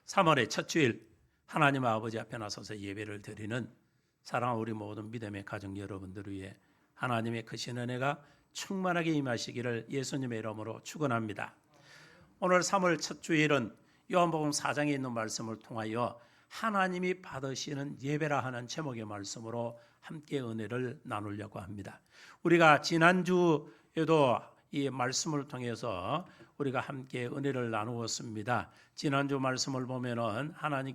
3월의 첫 주일 하나님 아버지 앞에 나서서 예배를 드리는 사랑하는 우리 모든 믿음의 가정 여러분들을 위해 하나님의 크신 은혜가 충만하게 임하시기를 예수님의 이름으로 축원합니다. 오늘 3월 첫 주일은 요한복음 4장에 있는 말씀을 통하여 하나님이 받으시는 예배라 하는 제목의 말씀으로 함께 은혜를 나누려고 합니다. 우리가 지난주에도 이 말씀을 통해서 우리가 함께 은혜를 나누었습니다. 지난주 말씀을 보면은 하나님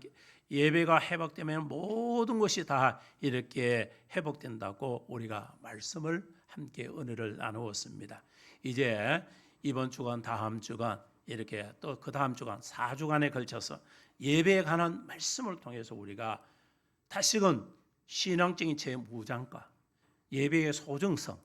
예배가 회복되면 모든 것이 다 이렇게 회복된다고 우리가 말씀을 함께 은혜를 나누었습니다. 이제 이번 주간 다음 주간 이렇게 또 그 다음 주간 4주간에 걸쳐서 예배에 관한 말씀을 통해서 우리가 다시금 신앙적인 제 무장과 예배의 소중성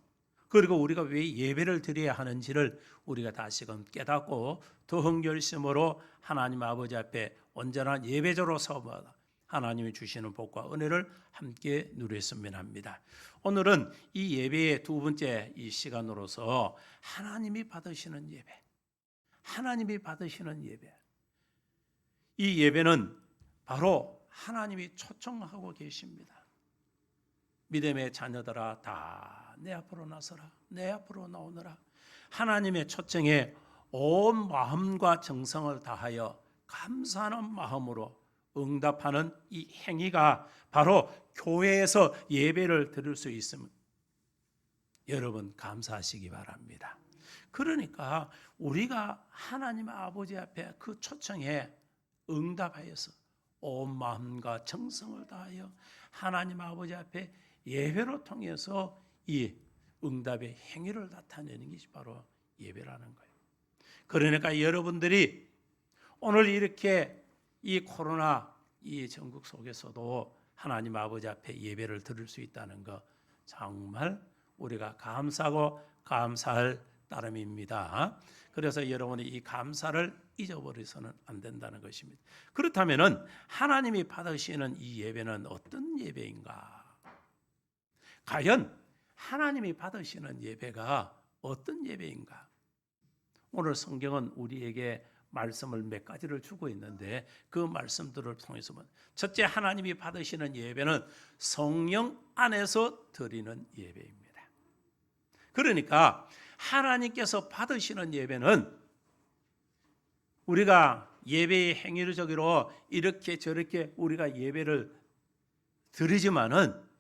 그리고 우리가 왜 예배를 드려야 하는지를 우리가 다시금 깨닫고 더욱 열심으로 하나님 아버지 앞에 온전한 예배자로 서서 하나님이 주시는 복과 은혜를 함께 누렸으면 합니다. 오늘은 이 예배의 두 번째 이 시간으로서 하나님이 받으시는 예배, 하나님이 받으시는 예배. 이 예배는 바로 하나님이 초청하고 계십니다. 믿음의 자녀들아 다 내 앞으로 나서라, 내 앞으로 나오너라. 하나님의 초청에 온 마음과 정성을 다하여 감사하는 마음으로 응답하는 이 행위가 바로 교회에서 예배를 드릴 수 있음을 여러분 감사하시기 바랍니다. 그러니까 우리가 하나님 아버지 앞에 그 초청에 응답하여서 온 마음과 정성을 다하여 하나님 아버지 앞에 예배로 통해서 이 응답의 행위를 나타내는 것이 바로 예배라는 거예요. 그러니까 여러분들이 오늘 이렇게 이 코로나 이 전국 속에서도 하나님 아버지 앞에 예배를 드릴 수 있다는 것 정말 우리가 감사하고 감사할 따름입니다. 그래서 여러분이 이 감사를 잊어버려서는 안 된다는 것입니다. 그렇다면은 하나님이 받으시는 이 예배는 어떤 예배인가? 과연 하나님이 받으시는 예배가 어떤 예배인가? 오늘 성경은 우리에게 말씀을 몇 가지를 주고 있는데 그 말씀들을 통해서 첫째 하나님이 받으시는 예배는 성령 안에서 드리는 예배입니다. 그러니까 하나님께서 받으시는 예배는 우리가 예배의 행위적으로 이렇게 저렇게 우리가 예배를 드리지만은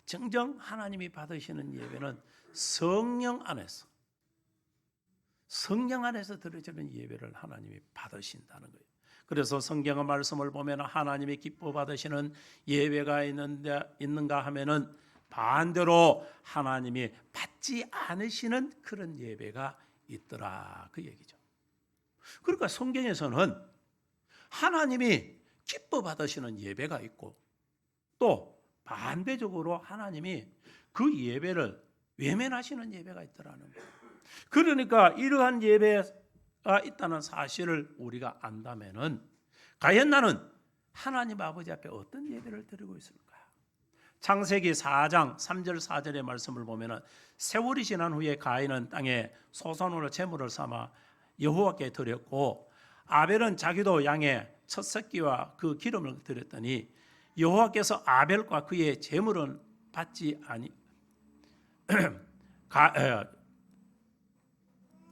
정정 하나님이 받으시는 예배는 성령 안에서 드려지는 예배를 하나님이 받으신다는 거예요. 그래서 성경의 말씀을 보면 하나님이 기뻐 받으시는 예배가 있는가 하면은 반대로 하나님이 받지 않으시는 그런 예배가 있더라 그 얘기죠. 그러니까 성경에서는 하나님이 기뻐 받으시는 예배가 있고 또 반대적으로 하나님이 그 예배를 외면하시는 예배가 있더라는 거예요. 그러니까 이러한 예배가 있다는 사실을 우리가 안다면은 과연 나는 하나님 아버지 앞에 어떤 예배를 드리고 있을까? 창세기 4장 3절 4절의 말씀을 보면은 세월이 지난 후에 가인은 땅에 소산으로 제물을 삼아 여호와께 드렸고 아벨은 자기도 양의 첫 새끼와 그 기름을 드렸더니 여호와께서 아벨과 그의 제물은 받지 아니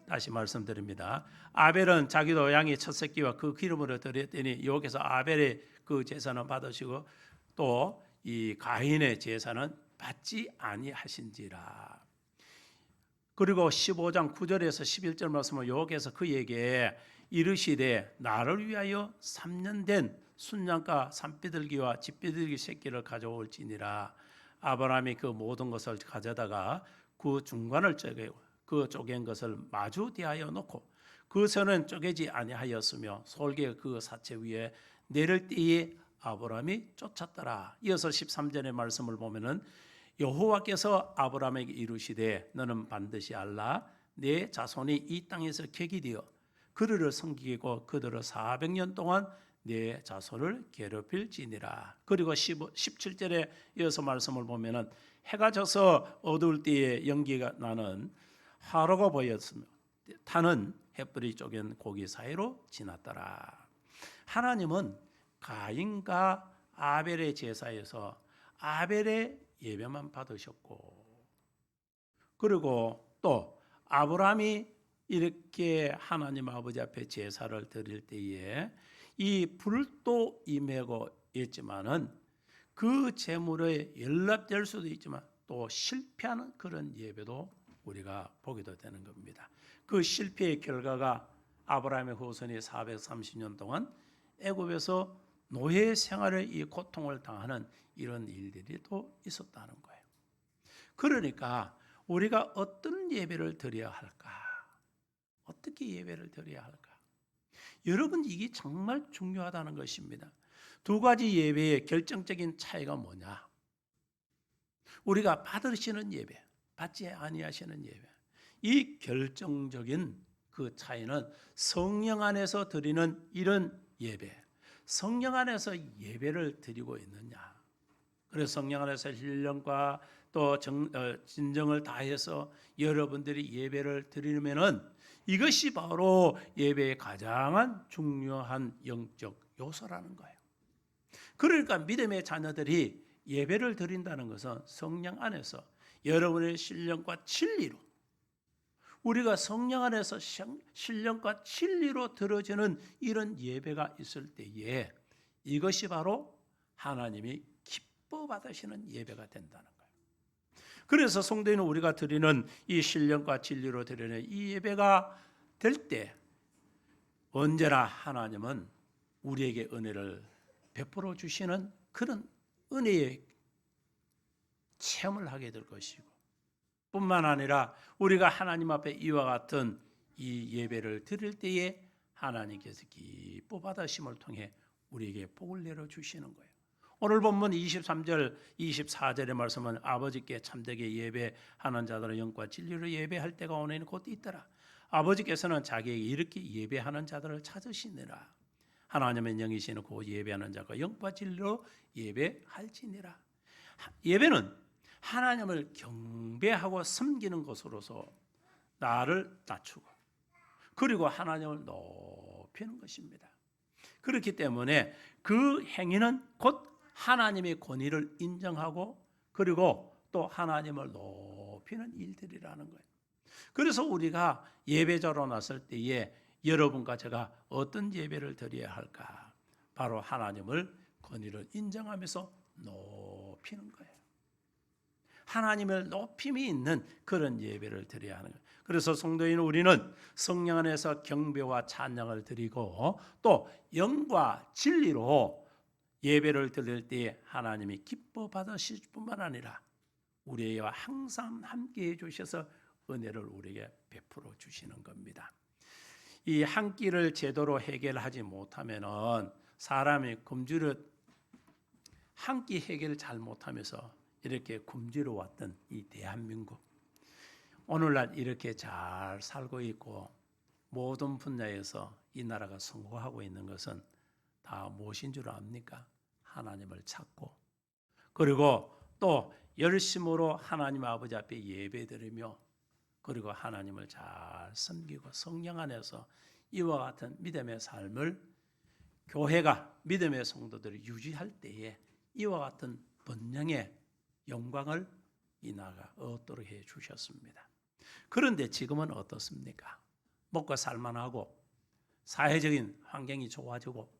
다시 말씀드립니다. 아벨은 자기도 양의 첫 새끼와 그 기름으로 드렸더니 여호와께서 아벨의 그 제사는 받으시고 또 이 가인의 제사는 받지 아니하신지라. 그리고 15장 9절에서 11절 말씀을 여호와께서 그에게 이르시되 나를 위하여 3년 된 순양과 산비둘기와 집비둘기 새끼를 가져올지니라. 아브라함이 그 모든 것을 가져다가 그 중간을 쪼개고 그 쪼갠 것을 마주 대하여 놓고 그 선은 쪼개지 아니하였으며 솔개 그 사체 위에 내릴 때에 아브라함이 쫓았더라. 이어서 13절의 말씀을 보면은 여호와께서 아브라함에게 이르시되 너는 반드시 알라 내 자손이 이 땅에서 객이 되어 그들을 섬기고 그들을 400년 동안 내 자손을 괴롭힐지니라. 그리고 17절에 이어서 말씀을 보면은 해가 져서 어두울 때에 연기가 나는 하루가 보였으며 타는 햇불이 쪼갠 고기 사이로 지났더라. 하나님은 가인과 아벨의 제사에서 아벨의 예배만 받으셨고, 그리고 또 아브라함이 이렇게 하나님 아버지 앞에 제사를 드릴 때에 이 불도 임하고 있지만은 그 제물에 연락될 수도 있지만 또 실패하는 그런 예배도 우리가 보기도 되는 겁니다. 그 실패의 결과가 아브라함의 후손이 430년 동안 애굽에서 노예 생활의 이 고통을 당하는 이런 일들이 또 있었다는 거예요. 그러니까 우리가 어떤 예배를 드려야 할까? 어떻게 예배를 드려야 할까? 여러분, 이게 정말 중요하다는 것입니다. 두 가지 예배의 결정적인 차이가 뭐냐? 우리가 받으시는 예배, 받지 아니하시는 예배. 이 결정적인 그 차이는 성령 안에서 드리는 이런 예배, 성령 안에서 예배를 드리고 있느냐. 그래서 성령 안에서 신령과 또 진정을 다해서 여러분들이 예배를 드리면은 이것이 바로 예배의 가장 중요한 영적 요소라는 거예요. 그러니까 믿음의 자녀들이 예배를 드린다는 것은 성령 안에서 여러분의 신령과 진리로, 우리가 성령 안에서 신령과 진리로 들어지는 이런 예배가 있을 때에 이것이 바로 하나님이 기뻐 받으시는 예배가 된다는 거예요. 그래서 성도인은 우리가 드리는 이 신령과 진리로 드리는 이 예배가 될 때 언제나 하나님은 우리에게 은혜를 베풀어 주시는 그런 은혜의 체험을 하게 될 것이고, 뿐만 아니라 우리가 하나님 앞에 이와 같은 이 예배를 드릴 때에 하나님께서 기뻐 받으심을 통해 우리에게 복을 내려 주시는 거예요. 오늘 본문 23절 24절의 말씀은 아버지께 참되게 예배하는 자들은 영과 진리로 예배할 때가 오내니 곧 있더라. 아버지께서는 자기에게 이렇게 예배하는 자들을 찾으시니라. 하나님은 영이시는 그 예배하는 자가 영과 진리로 예배할지니라. 예배는 하나님을 경배하고 섬기는 것으로서 나를 낮추고 그리고 하나님을 높이는 것입니다. 그렇기 때문에 그 행위는 곧 하나님의 권위를 인정하고 그리고 또 하나님을 높이는 일들이라는 거예요. 그래서 우리가 예배자로 나설 때에 여러분과 제가 어떤 예배를 드려야 할까? 바로 하나님을 권위를 인정하면서 높이는 거예요. 하나님을 높임이 있는 그런 예배를 드려야 하는 거예요. 그래서 성도인 우리는 성령 안에서 경배와 찬양을 드리고 또 영과 진리로 예배를 드릴 때 하나님이 기뻐 받으실 뿐만 아니라 우리와 항상 함께해 주셔서 은혜를 우리에게 베풀어 주시는 겁니다. 이 한 끼를 제대로 해결하지 못하면은 사람이 굶주려 한 끼 해결을 잘 못하면서 이렇게 굶주려 왔던 이 대한민국, 오늘날 이렇게 잘 살고 있고 모든 분야에서 이 나라가 성공하고 있는 것은 다 무엇인 줄 압니까? 하나님을 찾고 그리고 또 열심으로 하나님 아버지 앞에 예배드리며 그리고 하나님을 잘 섬기고 성령 안에서 이와 같은 믿음의 삶을 교회가 믿음의 성도들을 유지할 때에 이와 같은 번영의 영광을 이 나라가 얻도록 해 주셨습니다. 그런데 지금은 어떻습니까? 먹고 살만하고 사회적인 환경이 좋아지고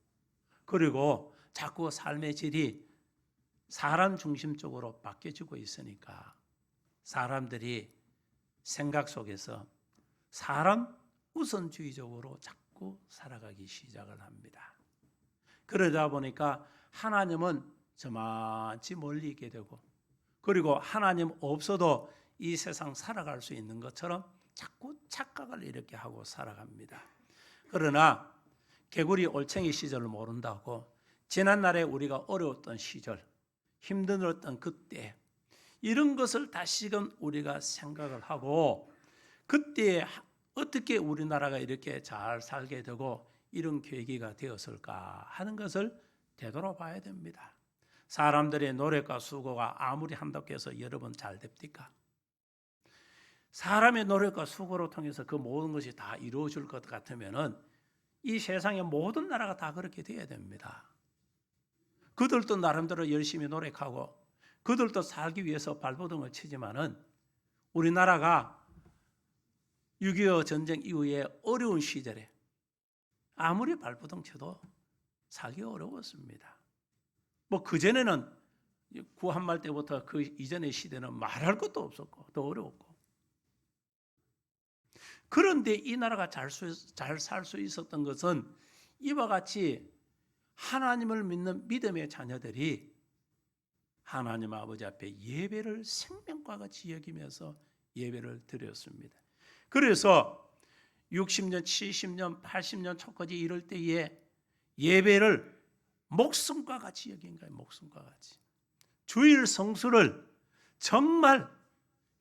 그리고 자꾸 삶의 질이 사람 중심적으로 바뀌어지고 있으니까 사람들이 생각 속에서 사람 우선주의적으로 자꾸 살아가기 시작을 합니다. 그러다 보니까 하나님은 저만치 멀리 있게 되고 그리고 하나님 없어도 이 세상 살아갈 수 있는 것처럼 자꾸 착각을 이렇게 하고 살아갑니다. 그러나 개구리 올챙이 시절을 모른다고 지난날에 우리가 어려웠던 시절, 힘들었던 그때 이런 것을 다시금 우리가 생각을 하고 그때 어떻게 우리나라가 이렇게 잘 살게 되고 이런 계기가 되었을까 하는 것을 되돌아봐야 됩니다. 사람들의 노력과 수고가 아무리 한다고 해서 여러분 잘 됩니까? 사람의 노력과 수고를 통해서 그 모든 것이 다 이루어질 것 같으면은 이 세상의 모든 나라가 다 그렇게 돼야 됩니다. 그들도 나름대로 열심히 노력하고 그들도 살기 위해서 발버둥을 치지만은 우리나라가 6.25 전쟁 이후에 어려운 시절에 아무리 발버둥 쳐도 살기 어려웠습니다. 뭐 그전에는 구한말 때부터 그 이전의 시대는 말할 것도 없었고 더 어려웠고, 그런데 이 나라가 잘 살 수 있었던 것은 이와 같이 하나님을 믿는 믿음의 자녀들이 하나님 아버지 앞에 예배를 생명과 같이 여기면서 예배를 드렸습니다. 그래서 60년, 70년, 80년 초까지 이럴 때에 예배를 목숨과 같이 여긴 거예요. 목숨과 같이. 주일 성수를 정말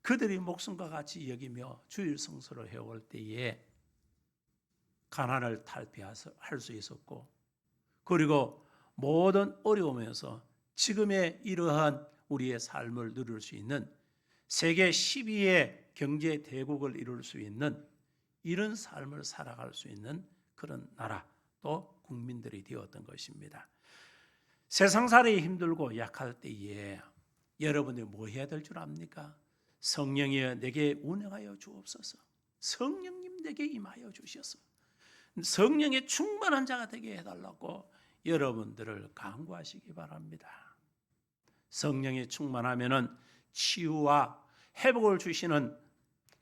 그들이 목숨과 같이 여기며 주일 성수를 해올 때에 가난을 탈피할 수 있었고, 그리고 모든 어려움에서 지금의 이러한 우리의 삶을 누릴 수 있는 세계 12의 경제 대국을 이룰 수 있는 이런 삶을 살아갈 수 있는 그런 나라, 또 국민들이 되었던 것입니다. 세상살이 힘들고 약할 때에 여러분이 뭐 해야 될 줄 압니까? 성령이여 내게 운행하여 주옵소서. 성령님 내게 임하여 주셔서 성령의 충만한 자가 되게 해달라고 여러분들을 간구하시기 바랍니다. 성령이 충만하면은 치유와 회복을 주시는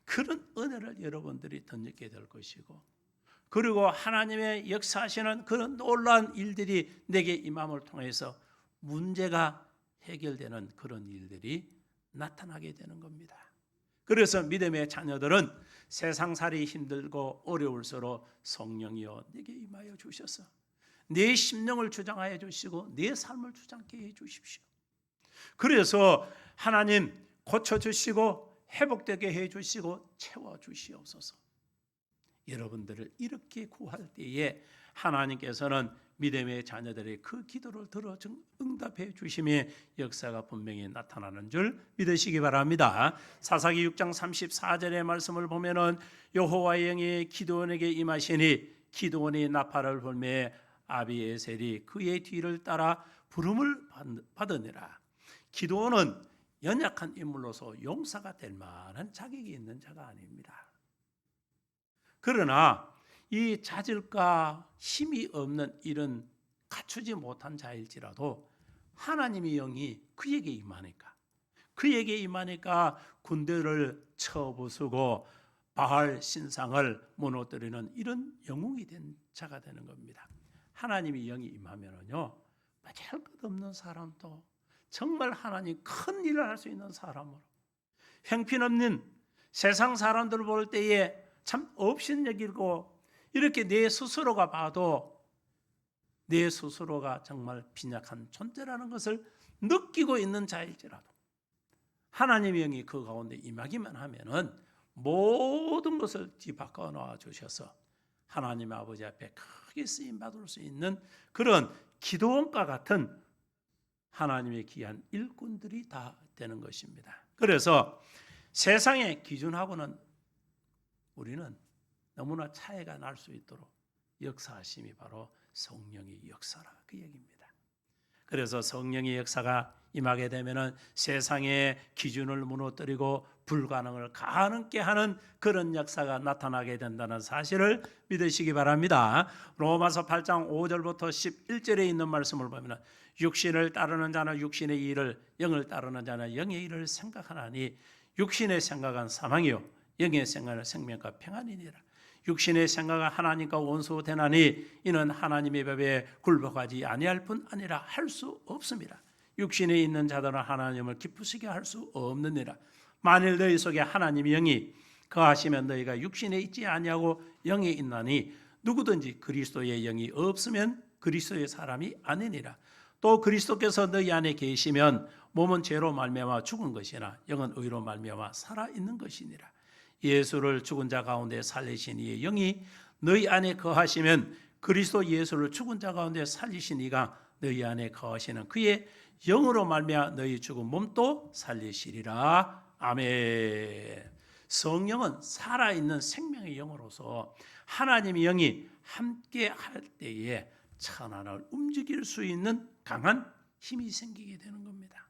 그런 은혜를 여러분들이 덧입게 될 것이고, 그리고 하나님의 역사하시는 그런 놀라운 일들이 내게 임함을 통해서 문제가 해결되는 그런 일들이 나타나게 되는 겁니다. 그래서 믿음의 자녀들은 세상살이 힘들고 어려울수록 성령이여 내게 임하여 주셔서 내 심령을 주장하여 주시고 내 삶을 주장케 해 주십시오. 그래서 하나님 고쳐주시고 회복되게 해주시고 채워주시옵소서. 여러분들을 이렇게 구할 때에 하나님께서는 믿음의 자녀들의 그 기도를 들어 응답해 주심의 역사가 분명히 나타나는 줄 믿으시기 바랍니다. 사사기 6장 34절의 말씀을 보면은 여호와의 영이 기드온에게 임하시니 기드온이 나팔을 불매 아비에셀이 그의 뒤를 따라 부름을 받으니라. 기드온은 연약한 인물로서 용사가 될 만한 자격이 있는 자가 아닙니다. 그러나 이 자질과 힘이 없는 이런 갖추지 못한 자일지라도 하나님의 영이 그에게 임하니까 군대를 쳐부수고 바알 신상을 무너뜨리는 이런 영웅이 된 자가 되는 겁니다. 하나님의 영이 임하면은요, 맞을 것 없는 사람도 정말 하나님 큰 일을 할 수 있는 사람으로, 형편없는 세상 사람들을 볼 때에 참 업신여기고 이렇게 내 스스로가 봐도 내 스스로가 정말 빈약한 존재라는 것을 느끼고 있는 자일지라도 하나님의 영이 그 가운데 임하기만 하면은 모든 것을 뒤바꿔 놓아 주셔서 하나님 아버지 앞에 크게 쓰임 받을 수 있는 그런 기도원과 같은 하나님의 귀한 일꾼들이 다 되는 것입니다. 그래서 세상의 기준하고는 우리는 너무나 차이가 날 수 있도록 역사하심이 바로 성령의 역사라 그 얘기입니다. 그래서 성령의 역사가 임하게 되면은 세상의 기준을 무너뜨리고 불가능을 가능케 하는 그런 역사가 나타나게 된다는 사실을 믿으시기 바랍니다. 로마서 8장 5절부터 11절에 있는 말씀을 보면 육신을 따르는 자는 육신의 일을, 영을 따르는 자는 영의 일을 생각하나니 육신의 생각은 사망이요 영의 생각은 생명과 평안이니라. 육신의 생각은 하나님과 원수되나니 이는 하나님의 법에 굴복하지 아니할 뿐 아니라 할 수 없습니다. 육신에 있는 자들은 하나님을 기쁘시게 할 수 없느니라. 만일 너희 속에 하나님의 영이 거하시면 너희가 육신에 있지 아니하고 영에 있나니 누구든지 그리스도의 영이 없으면 그리스도의 사람이 아니니라. 또 그리스도께서 너희 안에 계시면 몸은 죄로 말미암아 죽은 것이나 영은 의로 말미암아 살아 있는 것이니라. 예수를 죽은 자 가운데 살리신 이의 영이 너희 안에 거하시면 그리스도 예수를 죽은 자 가운데 살리신 이가 너희 안에 거하시는 그의 영으로 말미암아 너희 죽은 몸도 살리시리라. 아멘. 성령은 살아있는 생명의 영으로서 하나님의 영이 함께 할 때에 천안을 움직일 수 있는 강한 힘이 생기게 되는 겁니다.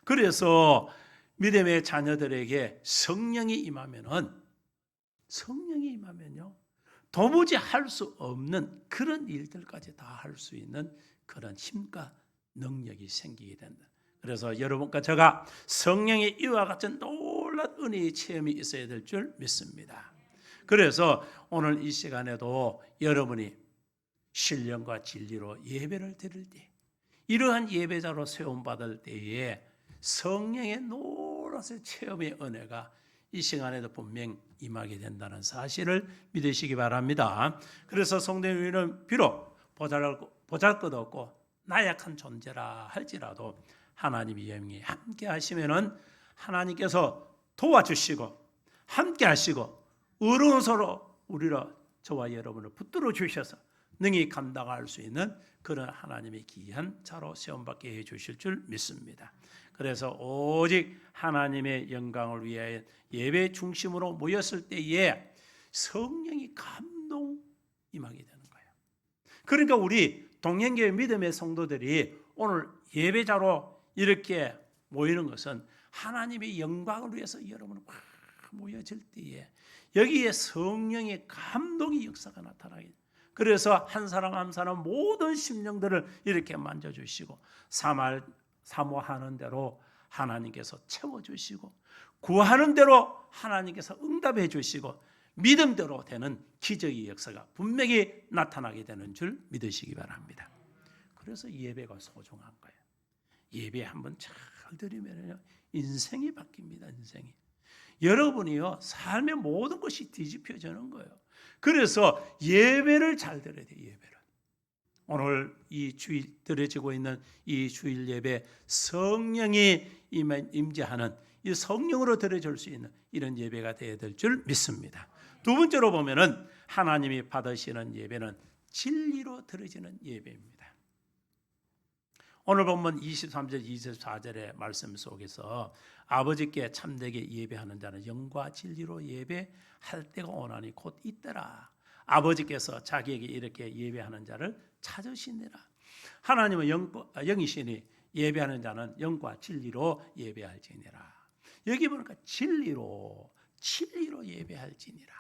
그래서 믿음의 자녀들에게 성령이 임하면요, 도무지 할 수 없는 그런 일들까지 다 할 수 있는 그런 힘과 능력이 생기게 된다. 그래서 여러분과 제가 성령의 이와 같은 놀라운 은혜의 체험이 있어야 될 줄 믿습니다. 그래서 오늘 이 시간에도 여러분이 신령과 진리로 예배를 드릴 때, 이러한 예배자로 세움받을 때에 성령의 놀라운 체험의 은혜가 이 시간에도 분명 임하게 된다는 사실을 믿으시기 바랍니다. 그래서 성도님, 우리는 비록 보잘것없고 나약한 존재라 할지라도 하나님의 영이 함께 하시면은 하나님께서 도와주시고 함께 하시고 어려운 서로 우리를, 저와 여러분을 붙들어 주셔서 능히 감당할 수 있는 그런 하나님의 귀한 자로 세움받게 해주실 줄 믿습니다. 그래서 오직 하나님의 영광을 위하여 예배 중심으로 모였을 때에 성령이 감동 임하게 되는 거예요. 그러니까 우리 동행교회 믿음의 성도들이 오늘 예배자로 이렇게 모이는 것은 하나님의 영광을 위해서 여러분은 막 모여질 때에 여기에 성령의 감동의 역사가 나타나게 돼요. 그래서 한 사람 한 사람 모든 심령들을 이렇게 만져주시고 사모하는 대로 하나님께서 채워주시고 구하는 대로 하나님께서 응답해 주시고 믿음대로 되는 기적의 역사가 분명히 나타나게 되는 줄 믿으시기 바랍니다. 그래서 예배가 소중한 거예요. 예배 한번 잘 드리면 인생이 바뀝니다. 인생이. 여러분이요, 삶의 모든 것이 뒤집혀지는 거예요. 그래서 예배를 잘 드려야 돼요. 예배를. 오늘 이 주일 드려지고 있는 이 주일 예배, 성령이 임재하는 이 성령으로 드려질 수 있는 이런 예배가 되어야 될 줄 믿습니다. 두 번째로 보면은 하나님이 받으시는 예배는 진리로 드려지는 예배입니다. 오늘 본문 23절 24절의 말씀 속에서 아버지께 참되게 예배하는 자는 영과 진리로 예배할 때가 오나니 곧 이때라. 아버지께서 자기에게 이렇게 예배하는 자를 찾으시니라. 하나님은 영이시니 예배하는 자는 영과 진리로 예배할지니라. 여기 보니까 진리로 예배할지니라.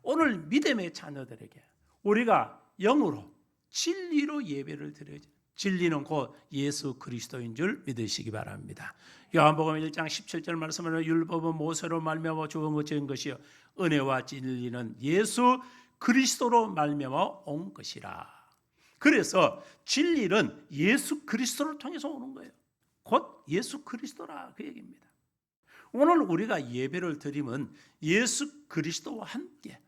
오늘 믿음의 자녀들에게 우리가 영으로 진리로 예배를 드려야지. 진리는 곧 예수 그리스도인 줄 믿으시기 바랍니다. 요한복음 1장 17절 말씀은 율법은 모세로 말미암아 주어진 것이요 은혜와 진리는 예수 그리스도로 말미암아 온 것이라. 그래서 진리는 예수 그리스도를 통해서 오는 거예요. 곧 예수 그리스도라 그 얘기입니다. 오늘 우리가 예배를 드리면 예수 그리스도와 함께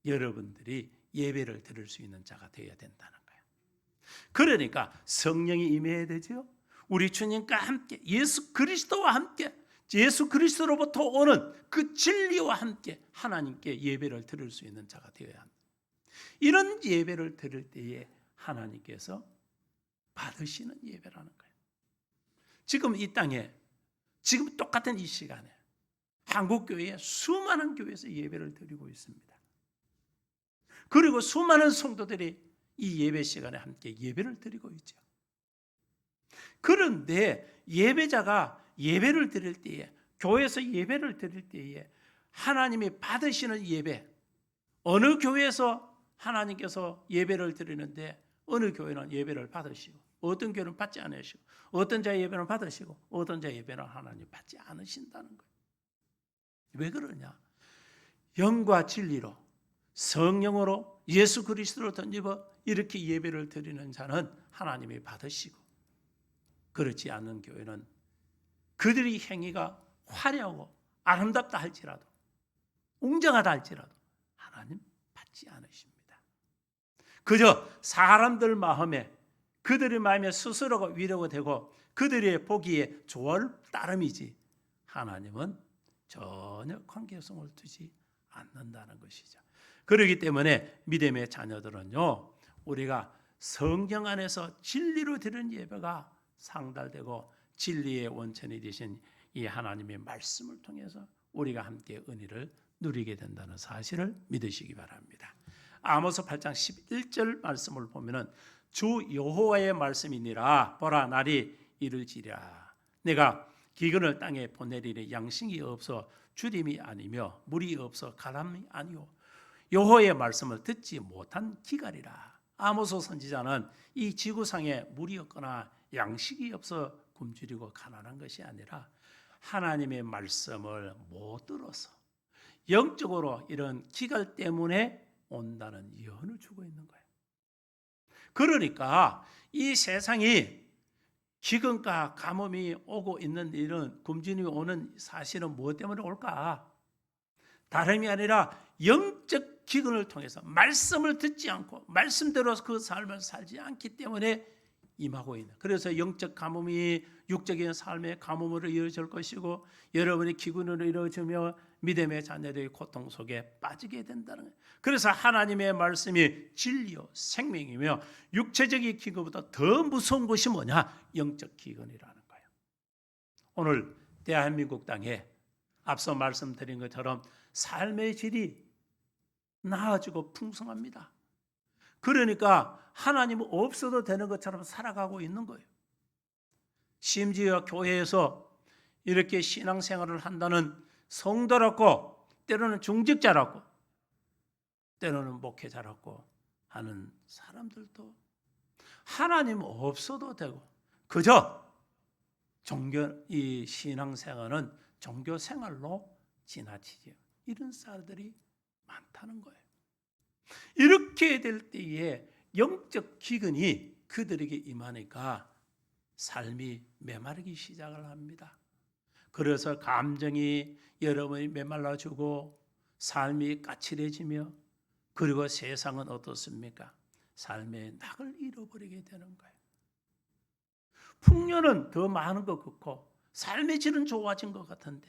여러분들이 예배를 드릴 수 있는 자가 되어야 된다는 거예요. 그러니까 성령이 임해야 되죠. 우리 주님과 함께 예수 그리스도와 함께 예수 그리스도로부터 오는 그 진리와 함께 하나님께 예배를 드릴 수 있는 자가 되어야 합니다. 이런 예배를 드릴 때에 하나님께서 받으시는 예배라는 거예요. 지금 이 땅에 지금 똑같은 이 시간에 한국교회에 수많은 교회에서 예배를 드리고 있습니다. 그리고 수많은 성도들이 이 예배 시간에 함께 예배를 드리고 있죠. 그런데 예배자가 예배를 드릴 때에, 교회에서 예배를 드릴 때에 하나님이 받으시는 예배, 어느 교회에서 하나님께서 예배를 드리는데 어느 교회는 예배를 받으시고 어떤 교회는 받지 않으시고 어떤 자의 예배는 받으시고 어떤 자의 예배는 하나님 받지 않으신다는 거예요. 왜 그러냐? 영과 진리로 성령으로 예수 그리스도로 던집어 이렇게 예배를 드리는 자는 하나님이 받으시고, 그렇지 않는 교회는 그들의 행위가 화려하고 아름답다 할지라도 웅장하다 할지라도 하나님 받지 않으십니다. 그저 사람들 마음에, 그들의 마음에 스스로가 위로가 되고 그들의 보기에 좋을 따름이지 하나님은 전혀 관계성을 두지 않는다는 것이죠. 그렇기 때문에 믿음의 자녀들은요, 우리가 성경 안에서 진리로 드리는 예배가 상달되고 진리의 원천이 되신 이 하나님의 말씀을 통해서 우리가 함께 은혜를 누리게 된다는 사실을 믿으시기 바랍니다. 아모스 8장 11절 말씀을 보면은 주 여호와의 말씀이니라 보라 날이 이를지라 내가 기근을 땅에 보내리니 양식이 없어 주림이 아니며 물이 없어 가람이 아니요 여호와의 말씀을 듣지 못한 기갈이라. 아모스 선지자는 이 지구상에 물이 없거나 양식이 없어 굶주리고 가난한 것이 아니라 하나님의 말씀을 못 들어서 영적으로 이런 기갈 때문에 온다는 예언을 주고 있는 거예요. 그러니까 이 세상이 기근과 가뭄이 오고 있는 일은 굶주림이 오는 사실은 무엇 때문에 올까? 다름이 아니라 영적 기근을 통해서 말씀을 듣지 않고 말씀대로 그 삶을 살지 않기 때문에 임하고 있는. 그래서 영적 가뭄이 육적인 삶의 가뭄으로 이어질 것이고 여러분이 기근으로 이루어지며 믿음의 자녀들의 고통 속에 빠지게 된다는 거예요. 그래서 하나님의 말씀이 진리요 생명이며 육체적인 기근보다 더 무서운 것이 뭐냐? 영적 기근이라는 거예요. 오늘 대한민국 땅에 앞서 말씀드린 것처럼 삶의 질이 나아지고 풍성합니다. 그러니까 하나님은 없어도 되는 것처럼 살아가고 있는 거예요. 심지어 교회에서 이렇게 신앙생활을 한다는 성도라고 때로는 중직자라고 때로는 목회자라고 하는 사람들도 하나님 없어도 되고 그저 이 신앙생활은 종교생활로 지나치죠. 이런 사람들이 많다는 거예요. 이렇게 될 때에 영적 기근이 그들에게 임하니까 삶이 메마르기 시작을 합니다. 그래서 감정이 여러분이 메말라지고 삶이 까칠해지며 그리고 세상은 어떻습니까? 삶의 낙을 잃어버리게 되는 거예요. 풍요는 더 많은 것 같고 삶의 질은 좋아진 것 같은데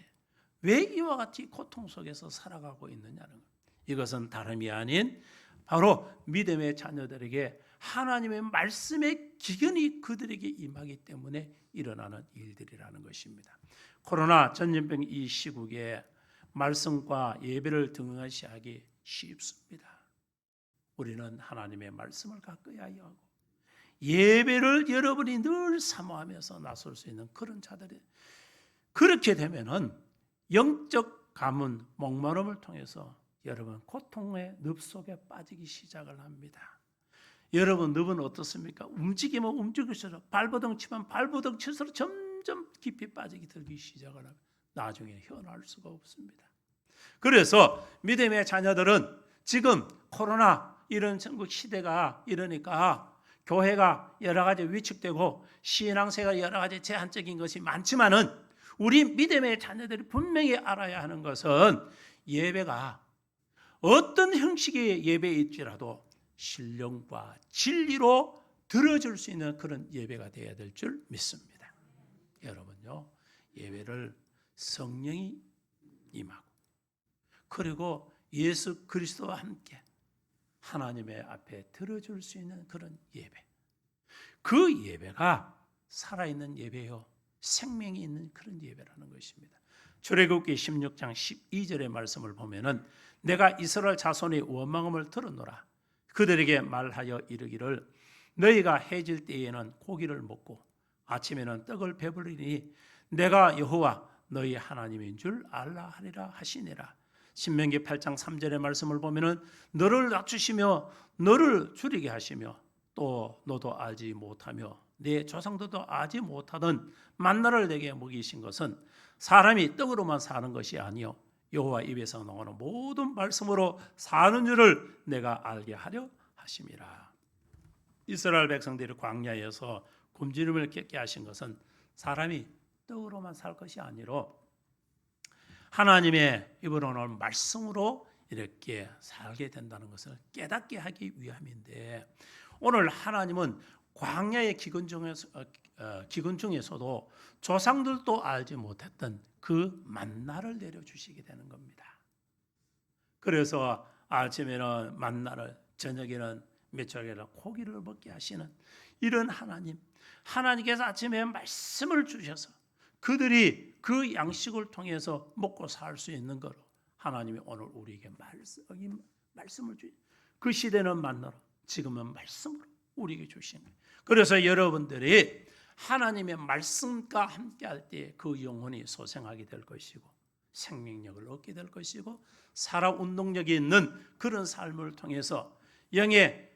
왜 이와 같이 고통 속에서 살아가고 있느냐는 거예요. 이것은 다름이 아닌 바로 믿음의 자녀들에게 하나님의 말씀의 기근이 그들에게 임하기 때문에 일어나는 일들이라는 것입니다. 코로나 전염병 이 시국에 말씀과 예배를 등한시하기 쉽습니다. 우리는 하나님의 말씀을 가까이 하고 예배를 여러분이 늘 사모하면서 나설 수 있는 그런 자들이 그렇게 되면은 영적 가문, 목마름을 통해서 여러분 고통의 늪 속에 빠지기 시작을 합니다. 여러분 늪은 어떻습니까? 움직이면 움직일수록 발버둥 치면 발버둥 칠수록 점점 깊이 빠지기 들기 시작을 합니다. 나중에 헤어나올 수가 없습니다. 그래서 믿음의 자녀들은 지금 코로나 이런 전국 시대가 이러니까 교회가 여러 가지 위축되고 신앙생활 여러 가지 제한적인 것이 많지만은 우리 믿음의 자녀들이 분명히 알아야 하는 것은 예배가 어떤 형식의 예배일지라도 신령과 진리로 들어줄 수 있는 그런 예배가 되어야 될 줄 믿습니다. 여러분요, 예배를 성령이 임하고 그리고 예수 그리스도와 함께 하나님의 앞에 들어줄 수 있는 그런 예배. 그 예배가 살아있는 예배요, 생명이 있는 그런 예배라는 것입니다. 출애굽기 16장 12절의 말씀을 보면은 내가 이스라엘 자손의 원망함을 들었노라. 그들에게 말하여 이르기를 너희가 해질 때에는 고기를 먹고 아침에는 떡을 배부르니 내가 여호와 너희 하나님인 줄 알라 하리라 하시니라. 신명기 8장 3절의 말씀을 보면은 너를 낮추시며 너를 줄이게 하시며 또 너도 알지 못하며 내 조상들도 알지 못하던 만나를 내게 먹이신 것은 사람이 떡으로만 사는 것이 아니요 여호와 입에서 나오는 모든 말씀으로 사는 줄을 내가 알게 하려 하심이라. 이스라엘 백성들이 광야에서 굶주림을 겪게 하신 것은 사람이 떡으로만 살 것이 아니로 하나님의 입으로 나온 말씀으로 이렇게 살게 된다는 것을 깨닫게 하기 위함인데 오늘 하나님은 광야의 기근 중에서도 조상들도 알지 못했던 그 만나를 내려주시게 되는 겁니다. 그래서 아침에는 만나를 저녁에는 메추라기나 고기를 먹게 하시는 이런 하나님께서 아침에 말씀을 주셔서 그들이 그 양식을 통해서 먹고 살 수 있는 거로 하나님이 오늘 우리에게 말씀을 주시. 그 시대는 만나로, 지금은 말씀으로 우리에게 주신 거예요. 그래서 여러분들이 하나님의 말씀과 함께할 때 그 영혼이 소생하게 될 것이고 생명력을 얻게 될 것이고 살아 운동력이 있는 그런 삶을 통해서 영의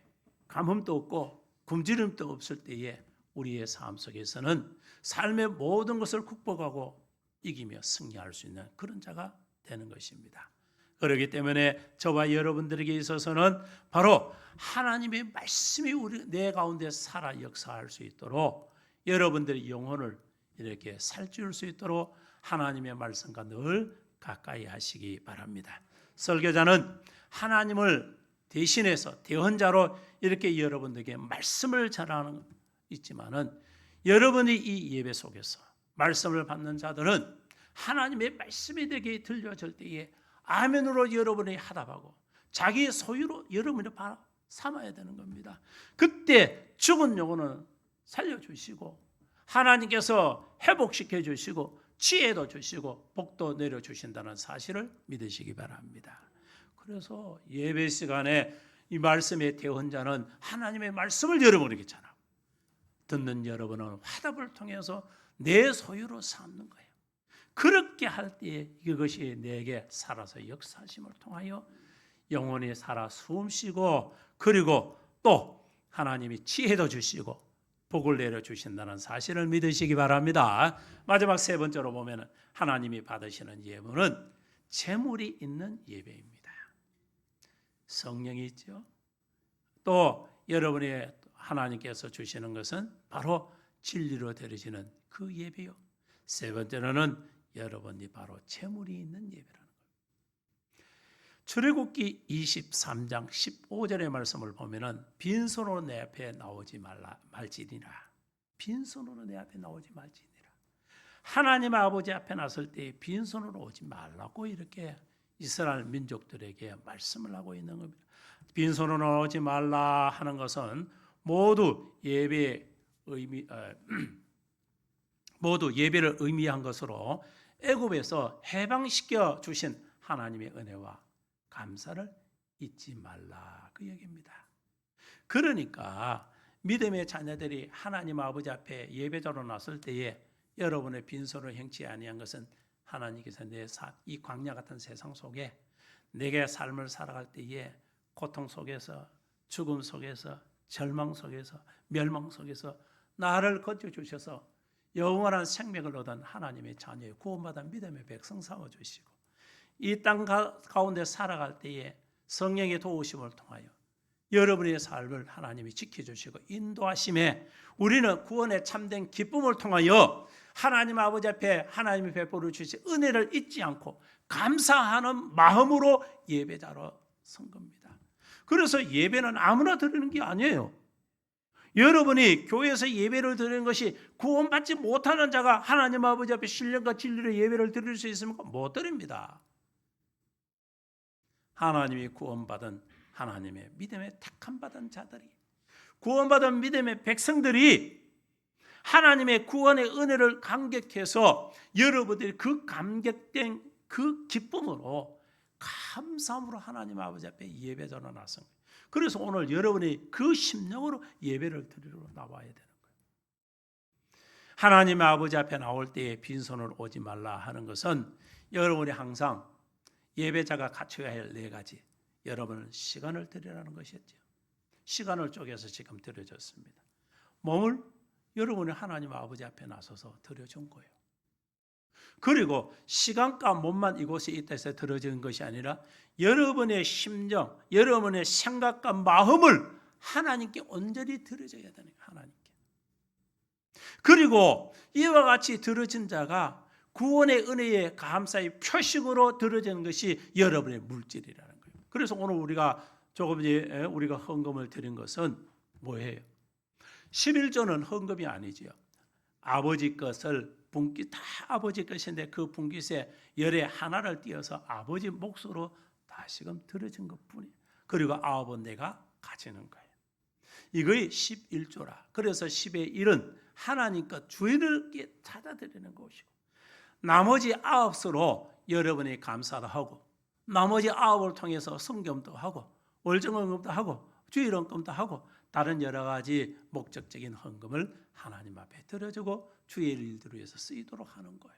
감흥도 없고 굶주림도 없을 때에 우리의 삶 속에서는 삶의 모든 것을 극복하고 이기며 승리할 수 있는 그런 자가 되는 것입니다. 그렇기 때문에 저와 여러분들에게 있어서는 바로 하나님의 말씀이 내 가운데 살아 역사할 수 있도록 여러분들의 영혼을 이렇게 살찌울 수 있도록 하나님의 말씀과 늘 가까이 하시기 바랍니다. 설교자는 하나님을 대신해서 대언자로 이렇게 여러분들에게 말씀을 전하는 있지만은 여러분이 이 예배 속에서 말씀을 받는 자들은 하나님의 말씀이 되게 들려질 때에 아멘으로 여러분이 하답하고 자기의 소유로 여러분이 바로 삼아야 되는 겁니다. 그때 죽은 영혼은 살려주시고 하나님께서 회복시켜 주시고 지혜도 주시고 복도 내려주신다는 사실을 믿으시기 바랍니다. 그래서 예배 시간에 이 말씀의 대언자는 하나님의 말씀을 여러분에게 전하고 듣는 여러분은 화답을 통해서 내 소유로 삼는 거예요. 그렇게 할 때에 이것이 내게 살아서 역사하심을 통하여 영혼이 살아 숨쉬고 그리고 또 하나님이 지혜도 주시고 복을 내려주신다는 사실을 믿으시기 바랍니다. 마지막 세 번째로 보면 하나님이 받으시는 예물은 재물이 있는 예배입니다. 성령이 있죠. 또 여러분이 하나님께서 주시는 것은 바로 진리로 드려지는 그 예배요. 세 번째로는 여러분이 바로 재물이 있는 예배라는 거예요. 출애굽기 23장 15절의 말씀을 보면은 빈손으로 내 앞에 나오지 말지니라. 빈손으로 내 앞에 나오지 말지니라. 하나님 아버지 앞에 나설 때 빈손으로 오지 말라고 이렇게 이스라엘 민족들에게 말씀을 하고 있는 겁니다. 빈손으로 오지 말라 하는 것은 모두 예배의 예배를 의미한 것으로 애굽에서 해방시켜 주신 하나님의 은혜와 감사를 잊지 말라 그 얘기입니다. 그러니까 믿음의 자녀들이 하나님 아버지 앞에 예배자로 나설 때에 여러분의 빈손으로 행치 아니한 것은 하나님께서 이 광야 같은 세상 속에 내게 삶을 살아갈 때에 고통 속에서 죽음 속에서 절망 속에서 멸망 속에서 나를 거쳐주셔서 영원한 생명을 얻은 하나님의 자녀의 구원받은 믿음의 백성 삼아주시고 이 땅 가운데 살아갈 때에 성령의 도우심을 통하여 여러분의 삶을 하나님이 지켜주시고 인도하심에 우리는 구원의 참된 기쁨을 통하여 하나님 아버지 앞에 하나님이 베풀어 주신 은혜를 잊지 않고 감사하는 마음으로 예배자로 선 겁니다. 그래서 예배는 아무나 드리는 게 아니에요. 여러분이 교회에서 예배를 드리는 것이 구원받지 못하는 자가 하나님 아버지 앞에 신령과 진리로 예배를 드릴 수 있습니까? 못 드립니다. 하나님이 구원받은 하나님의 믿음의 택함 받은 자들이 구원받은 믿음의 백성들이 하나님의 구원의 은혜를 감격해서 여러분들이 그 감격된 그 기쁨으로 감사함으로 하나님 아버지 앞에 예배자로 나선 거예요. 그래서 오늘 여러분이 그 심령으로 예배를 드리러 나와야 되는 거예요. 하나님 아버지 앞에 나올 때에 빈손으로 오지 말라 하는 것은 여러분이 항상 예배자가 갖춰야 할 네 가지. 여러분은 시간을 드리라는 것이었죠. 시간을 쪼개서 지금 드려졌습니다. 몸을 여러분이 하나님 아버지 앞에 나서서 드려준 거예요. 그리고 시간과 몸만 이곳에 있다 해서 드려진 것이 아니라 여러분의 심정, 여러분의 생각과 마음을 하나님께 온전히 드려져야 되는 거예요. 하나님께. 그리고 이와 같이 드려진 자가 구원의 은혜의 감사의 표식으로 드려지는 것이 여러분의 물질이라는 거예요. 그래서 오늘 우리가 조금 전에 우리가 헌금을 드린 것은 뭐예요? 11조는 헌금이 아니지요. 아버지 것을 분깃 다 아버지 것인데 그 분깃에 열의 하나를 띄어서 아버지 몫으로 다시금 드려진 것뿐이에요. 그리고 9은 내가 가지는 거예요. 이거의 11조라. 그래서 10의 1은 하나님 것 주인을 찾아드리는 것이고 나머지 9수로 여러분이 감사도 하고 나머지 9을 통해서 성경도 하고 월정 헌금도 하고 주일 헌금도 하고 다른 여러 가지 목적적인 헌금을 하나님 앞에 드려주고 주의 일들을 위해서 쓰이도록 하는 거예요.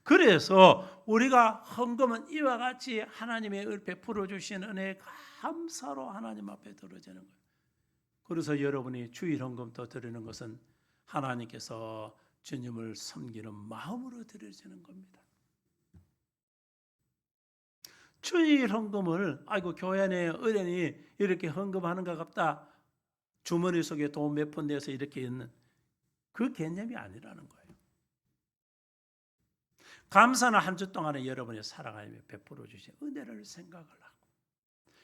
그래서 우리가 헌금은 이와 같이 하나님의 베풀어 주신 은혜에 감사로 하나님 앞에 드려지는 거예요. 그래서 여러분이 주일 헌금도 드리는 것은 하나님께서 주님을 섬기는 마음으로 드려지는 겁니다. 주일 헌금을 아이고 교회 내 의뢰인이 이렇게 헌금하는 것 같다. 주머니 속에 돈 몇 푼 내서 이렇게 있는 그 개념이 아니라는 거예요. 감사는 한 주 동안에 여러분이 살아가며 베풀어 주신 은혜를 생각을 하고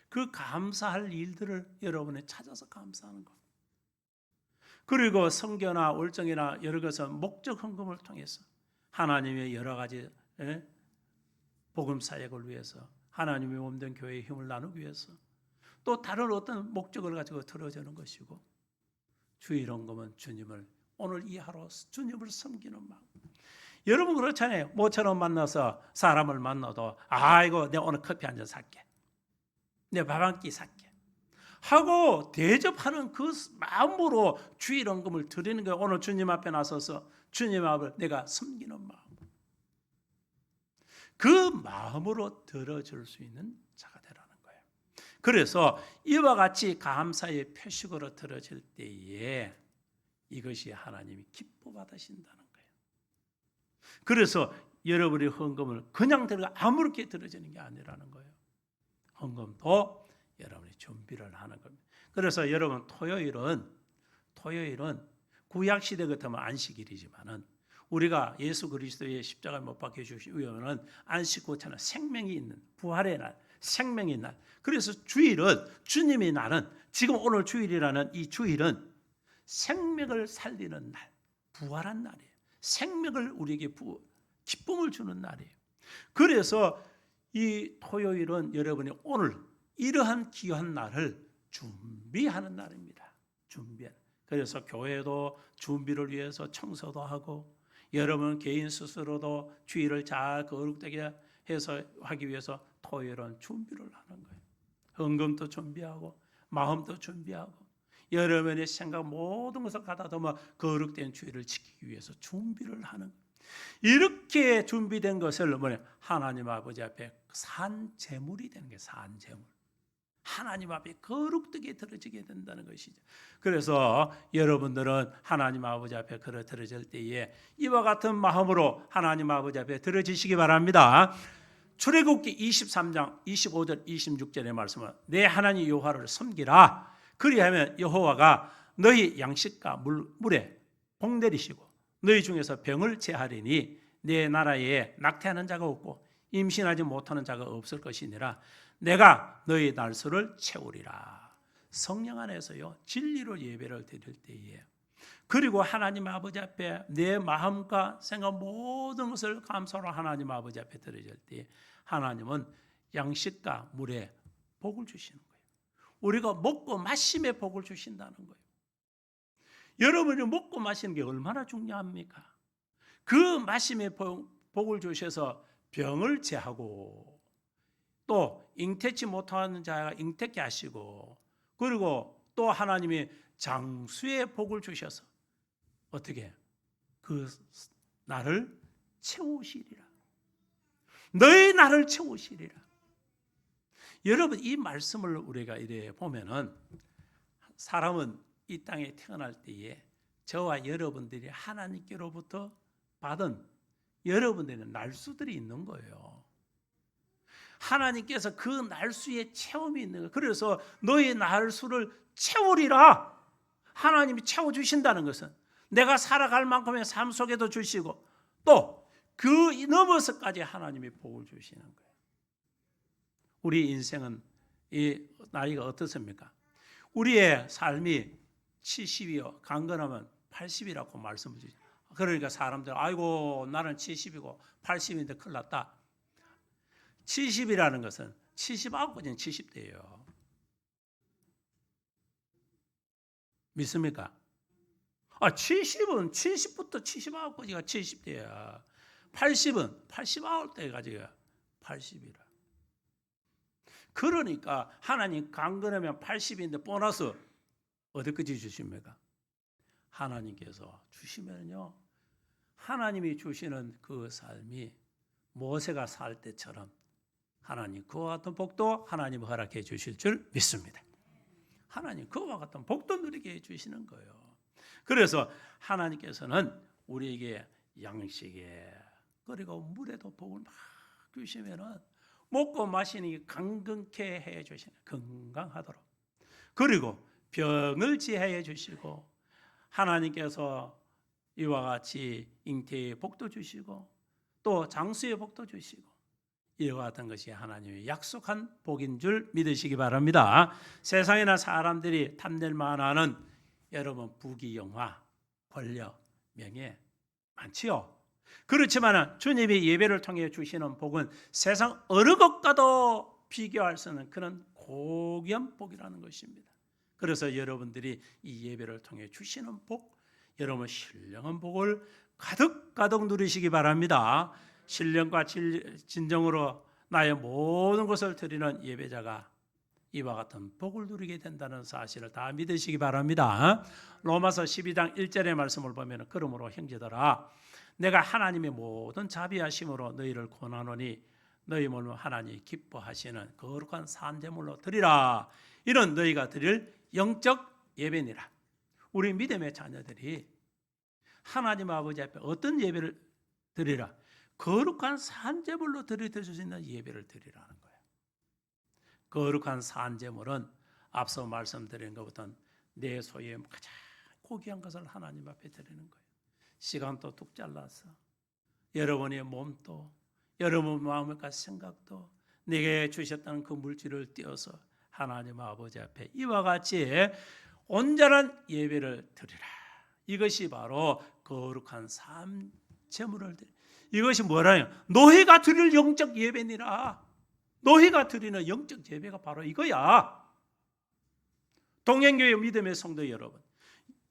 그 감사할 일들을 여러분이 찾아서 감사하는 겁니다. 그리고 성교나 월정이나 여러 것은 목적 헌금을 통해서 하나님의 여러 가지 복음 사역을 위해서 하나님의 몸된 교회의 힘을 나누기 위해서 또 다른 어떤 목적을 가지고 들어주는 것이고 주일 헌금은 주님을 오늘 이 하루 주님을 섬기는 마음. 여러분 그렇잖아요. 모처럼 만나서 사람을 만나도 아이고 내가 오늘 커피 한 잔 살게. 내 밥 한 끼 살게. 하고 대접하는 그 마음으로 주일 헌금을 드리는 거예요. 오늘 주님 앞에 나서서 주님 앞을 내가 섬기는 마음. 그 마음으로 들어줄 수 있는 자가 되라는 거예요. 그래서 이와 같이 감사의 표식으로 들어질 때에 이것이 하나님이 기뻐 받으신다는 거예요. 그래서 여러분의 헌금을 그냥 들어가 아무렇게 들어지는 게 아니라는 거예요. 헌금도 여러분이 준비를 하는 겁니다. 그래서 여러분 토요일은 구약 시대 같으면 안식일이지만은 우리가 예수 그리스도의 십자가에 못 박혀 주신 후에는 안식 후 차는 생명이 있는 부활의 날, 생명의 날. 그래서 주일은 주님의 날은 지금 오늘 주일이라는 이 주일은 생명을 살리는 날, 부활한 날이에요. 생명을 우리에게 기쁨을 주는 날이에요. 그래서 이 토요일은 여러분이 오늘 이러한 귀한 날을 준비하는 날입니다. 그래서 교회도 준비를 위해서 청소도 하고 여러분 개인 스스로도 주일을 잘 거룩되게 해서 하기 위해서 토요일은 준비를 하는 거예요. 헌금도 준비하고 마음도 준비하고 여러분의 생각 모든 것을 갖다 담아 거룩된 주일을 지키기 위해서 준비를 하는 거예요. 이렇게 준비된 것을 하나님 아버지 앞에 산 제물이 되는 게 산 제물. 하나님 앞에 거룩되게 드려지게 된다는 것이죠. 그래서 여러분들은 하나님 아버지 앞에 드려질 때에 이와 같은 마음으로 하나님 아버지 앞에 드려지시기 바랍니다. 출애굽기 23장 25절 26절의 말씀은 내 하나님 여호와를 섬기라. 그리하면 여호와가 너희 양식과 물에 복 내리시고 너희 중에서 병을 제하리니 내 나라에 낙태하는 자가 없고 임신하지 못하는 자가 없을 것이니라. 내가 너희 날수를 채우리라. 성령 안에서요 진리로 예배를 드릴 때에 그리고 하나님 아버지 앞에 내 마음과 생각 모든 것을 감사로 하나님 아버지 앞에 드려질 때 하나님은 양식과 물에 복을 주시는 거예요. 우리가 먹고 마심에 복을 주신다는 거예요. 여러분이 먹고 마시는 게 얼마나 중요합니까? 그 마심에 복을 주셔서 병을 제하고 또 잉태치 못하는 자가 잉태케 하시고 그리고 또 하나님이 장수의 복을 주셔서 어떻게 그 나를 채우시리라. 너희 나를 채우시리라. 여러분 이 말씀을 우리가 이래 보면은 사람은 이 땅에 태어날 때에 저와 여러분들이 하나님께로부터 받은 여러분들의 날수들이 있는 거예요. 하나님께서 그 날수의 체험이 있는 거예요. 그래서 너희 날수를 채우리라. 하나님이 채워주신다는 것은 내가 살아갈 만큼의 삶 속에도 주시고 또 그 넘어서까지 하나님이 복을 주시는 거예요. 우리 인생은 이 나이가 어떻습니까? 우리의 삶이 70이요 강건하면 80이라고 말씀을 주죠. 그러니까 사람들 아이고 나는 70이고 80인데 큰일 났다. 70이라는 것은 79까지는 70대예요. 믿습니까? 70은 70부터 79까지가 70대야. 80은 89때까지가 80이라. 그러니까 하나님 강건하면 80인데 보너스 어디까지 주십니까? 하나님께서 주시면요, 하나님이 주시는 그 삶이 모세가 살 때처럼 하나님 그와 같은 복도 하나님 허락해 주실 줄 믿습니다. 하나님 그와 같은 복도 누리게 해주시는 거예요. 그래서 하나님께서는 우리에게 양식에 그리고 물에도 복을 막 주시면은 먹고 마시니 강건케 해주시는, 건강하도록, 그리고 병을 지혜해 주시고 하나님께서 이와 같이 잉태의 복도 주시고 또 장수의 복도 주시고 이와 같은 것이 하나님의 약속한 복인 줄 믿으시기 바랍니다. 세상에나 사람들이 탐낼 만한 여러분 부귀영화, 권력, 명예 많지요. 그렇지만 주님이 예배를 통해 주시는 복은 세상 어느 것과도 비교할 수 없는 그런 고귀한 복이라는 것입니다. 그래서 여러분들이 이 예배를 통해 주시는 복, 여러분 신령한 복을 가득 누리시기 바랍니다. 신령과 진정으로 나의 모든 것을 드리는 예배자가 이와 같은 복을 누리게 된다는 사실을 다 믿으시기 바랍니다. 로마서 12장 1절의 말씀을 보면 그러므로 형제들아 내가 하나님의 모든 자비하심으로 너희를 권하노니 너희 몸은 하나님이 기뻐하시는 거룩한 산제물로 드리라. 이는 너희가 드릴 영적 예배니라. 우리 믿음의 자녀들이 하나님 아버지 앞에 어떤 예배를 드리라? 거룩한 산제물로 드릴 수 있는 예배를 드리라는 거예요. 거룩한 산제물은 앞서 말씀드린 것보다는 내 소유의 가장 고귀한 것을 하나님 앞에 드리는 거예요. 시간도 뚝 잘라서 여러분의 몸도 여러분 마음과 생각도 내게 주셨다는 그 물질을 띄어서 하나님 아버지 앞에 이와 같이 온전한 예배를 드리라. 이것이 바로 거룩한 제물을 드리라. 이것이 뭐라요? 너희가 드릴 영적 예배니라. 너희가 드리는 영적 예배가 바로 이거야. 동행교회 믿음의 성도 여러분,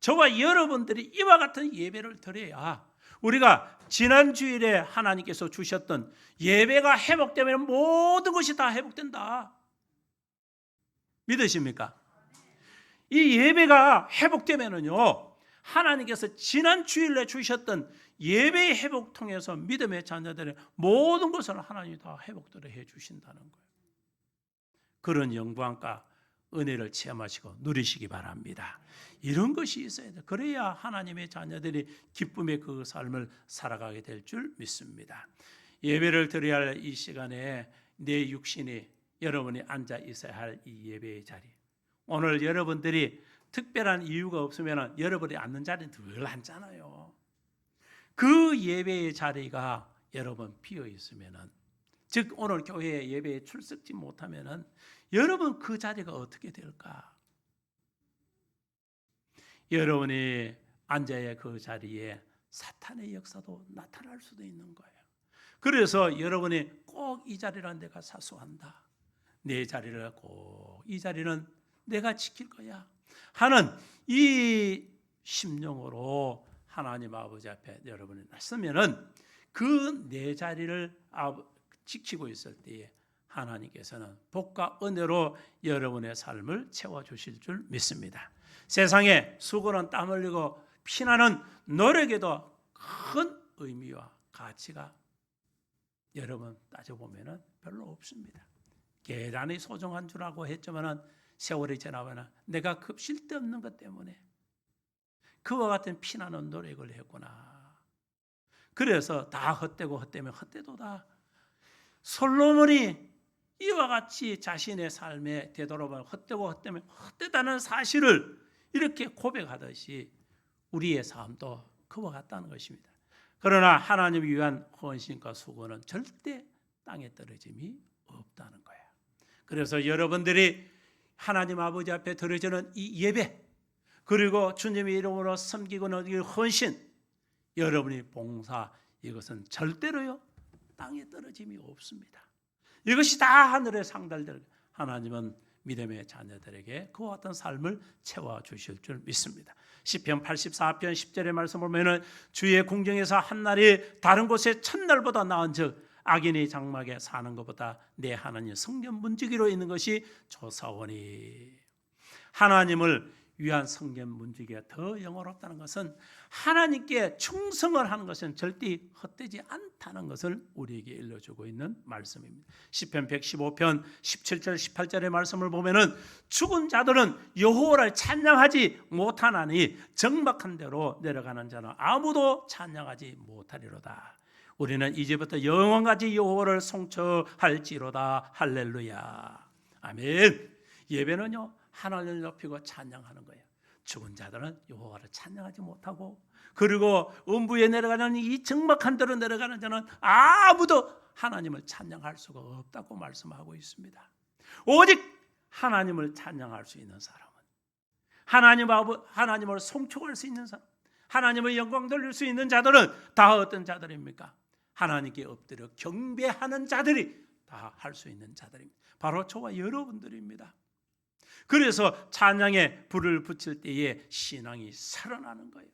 저와 여러분들이 이와 같은 예배를 드려야 우리가 지난 주일에 하나님께서 주셨던 예배가 회복되면 모든 것이 다 회복된다. 믿으십니까? 이 예배가 회복되면은요, 하나님께서 지난 주일에 주셨던 예배의 회복 통해서 믿음의 자녀들의 모든 것을 하나님이 다 회복들을 해 주신다는 거예요. 그런 영광과 은혜를 체험하시고 누리시기 바랍니다. 이런 것이 있어야 돼. 그래야 하나님의 자녀들이 기쁨의 그 삶을 살아가게 될 줄 믿습니다. 예배를 드려야 할 이 시간에 내 육신이 여러분이 앉아 있어야 할 이 예배의 자리. 오늘 여러분들이 특별한 이유가 없으면 여러분이 앉는 자리는 늘 앉잖아요. 그 예배의 자리가 여러분 비어 있으면은, 즉 오늘 교회 예배에 출석지 못하면은 여러분 그 자리가 어떻게 될까? 여러분이 앉아야 그 자리에 사탄의 역사도 나타날 수도 있는 거예요. 그래서 여러분이 꼭 이 자리란 내가 사수한다. 내 자리를 꼭 이 자리는 내가 지킬 거야 하는 이 심령으로 하나님 아버지 앞에 여러분이 났으면은 그 내 자리를 지키고 있을 때에 하나님께서는 복과 은혜로 여러분의 삶을 채워주실 줄 믿습니다. 세상에 수고는 땀 흘리고 피나는 노력에도 큰 의미와 가치가 여러분 따져보면 별로 없습니다. 계란이 소중한 줄 알고 했지만 세월이 지나면 내가 그 쓸데없는 것 때문에 그와 같은 피나는 노력을 했구나. 그래서 다 헛되면 헛되도다. 솔로몬이 이와 같이 자신의 삶에 되돌아보면 헛되면 헛되다는 사실을 이렇게 고백하듯이 우리의 삶도 그와 같다는 것입니다. 그러나 하나님을 위한 헌신과 수고는 절대 땅에 떨어짐이 없다는 거예요. 그래서 여러분들이 하나님 아버지 앞에 드려지는 이 예배, 그리고 주님의 이름으로 섬기고는 이 헌신, 여러분이 봉사, 이것은 절대로요 땅에 떨어짐이 없습니다. 이것이 다 하늘에 상달될, 하나님은 믿음의 자녀들에게 그와 같은 삶을 채워주실 줄 믿습니다. 시편 84편 10절의 말씀을 보면 주의 궁정에서 한 날이 다른 곳의 첫날보다 나은 즉 악인이 장막에 사는 것보다 내 하나님 성전 문지기로 있는 것이 좋사오니. 하나님을 위한 성전 문지기가 더 영원롭다는 것은 하나님께 충성을 하는 것은 절대 헛되지 않다는 것을 우리에게 일러주고 있는 말씀입니다. 시편 115편 17절 18절의 말씀을 보면은 죽은 자들은 여호와를 찬양하지 못하나니 정박한 대로 내려가는 자는 아무도 찬양하지 못하리로다. 우리는 이제부터 영원까지 여호와를 송축할지로다. 할렐루야. 아멘. 예배는요, 하나님을 높이고 찬양하는 거예요. 죽은 자들은 여호와를 찬양하지 못하고, 그리고 음부에 내려가는 이 적막한 데로 내려가는 자는 아무도 하나님을 찬양할 수가 없다고 말씀하고 있습니다. 오직 하나님을 찬양할 수 있는 사람은, 하나님을 송축할 수 있는 사람, 하나님의 영광 돌릴 수 있는 자들은 다 어떤 자들입니까? 하나님께 엎드려 경배하는 자들이 다 할 수 있는 자들입니다. 바로 저와 여러분들입니다. 그래서 찬양에 불을 붙일 때에 신앙이 살아나는 거예요.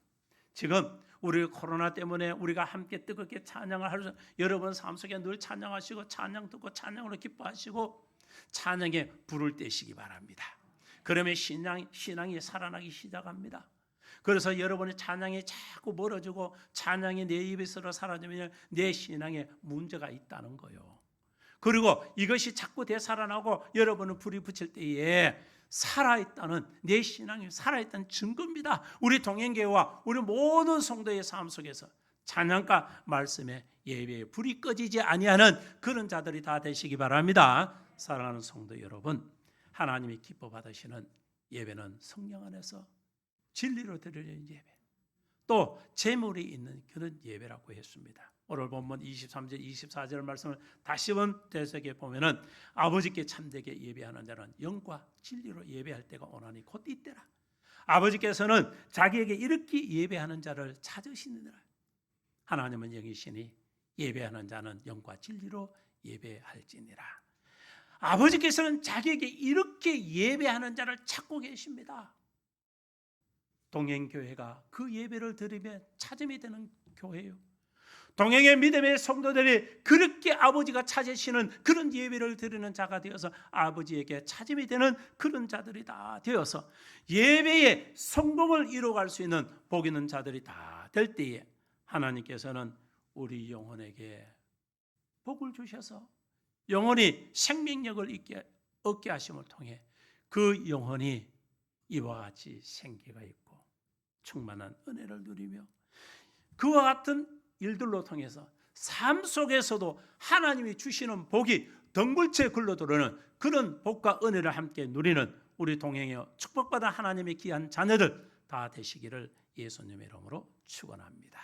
지금 우리 코로나 때문에 우리가 함께 뜨겁게 찬양을 할 수, 여러분 삶 속에 늘 찬양하시고 찬양 듣고 찬양으로 기뻐하시고 찬양에 불을 떼시기 바랍니다. 그러면 신앙이 살아나기 시작합니다. 그래서 여러분의 찬양이 자꾸 멀어지고 찬양이 내 입에서 사라지면 내 신앙에 문제가 있다는 거예요. 그리고 이것이 자꾸 되살아나고 여러분은 불이 붙일 때에 살아있다는, 내 신앙이 살아있다는 증거입니다. 우리 동행교회와 우리 모든 성도의 삶 속에서 찬양과 말씀에 예배에 불이 꺼지지 아니하는 그런 자들이 다 되시기 바랍니다. 사랑하는 성도 여러분, 하나님이 기뻐 받으시는 예배는 성령 안에서 진리로 드려진 예배, 또 재물이 있는 그런 예배라고 했습니다. 오늘 본문 23절 24절 말씀을 다시 한번 되새겨 보면은 아버지께 참되게 예배하는 자는 영과 진리로 예배할 때가 오나니 곧 이때라. 아버지께서는 자기에게 이렇게 예배하는 자를 찾으시느니라. 하나님은 영이시니 예배하는 자는 영과 진리로 예배할지니라. 아버지께서는 자기에게 이렇게 예배하는 자를 찾고 계십니다. 동행교회가 그 예배를 드리며 찾음이 되는 교회예요. 동행의 믿음의 성도들이 그렇게 아버지가 찾으시는 그런 예배를 드리는 자가 되어서 아버지에게 찾음이 되는 그런 자들이 다 되어서 예배의 성공을 이루어갈 수 있는 복 있는 자들이 다 될 때에 하나님께서는 우리 영혼에게 복을 주셔서 영혼이 생명력을 얻게 하심을 통해 그 영혼이 이와 같이 생기가 있고 충만한 은혜를 누리며 그와 같은 일들로 통해서 삶 속에서도 하나님이 주시는 복이 덩굴채 굴러들어오는 그런 복과 은혜를 함께 누리는 우리 동행여 축복받아 하나님의 귀한 자녀들 다 되시기를 예수님의 이름으로 축원합니다.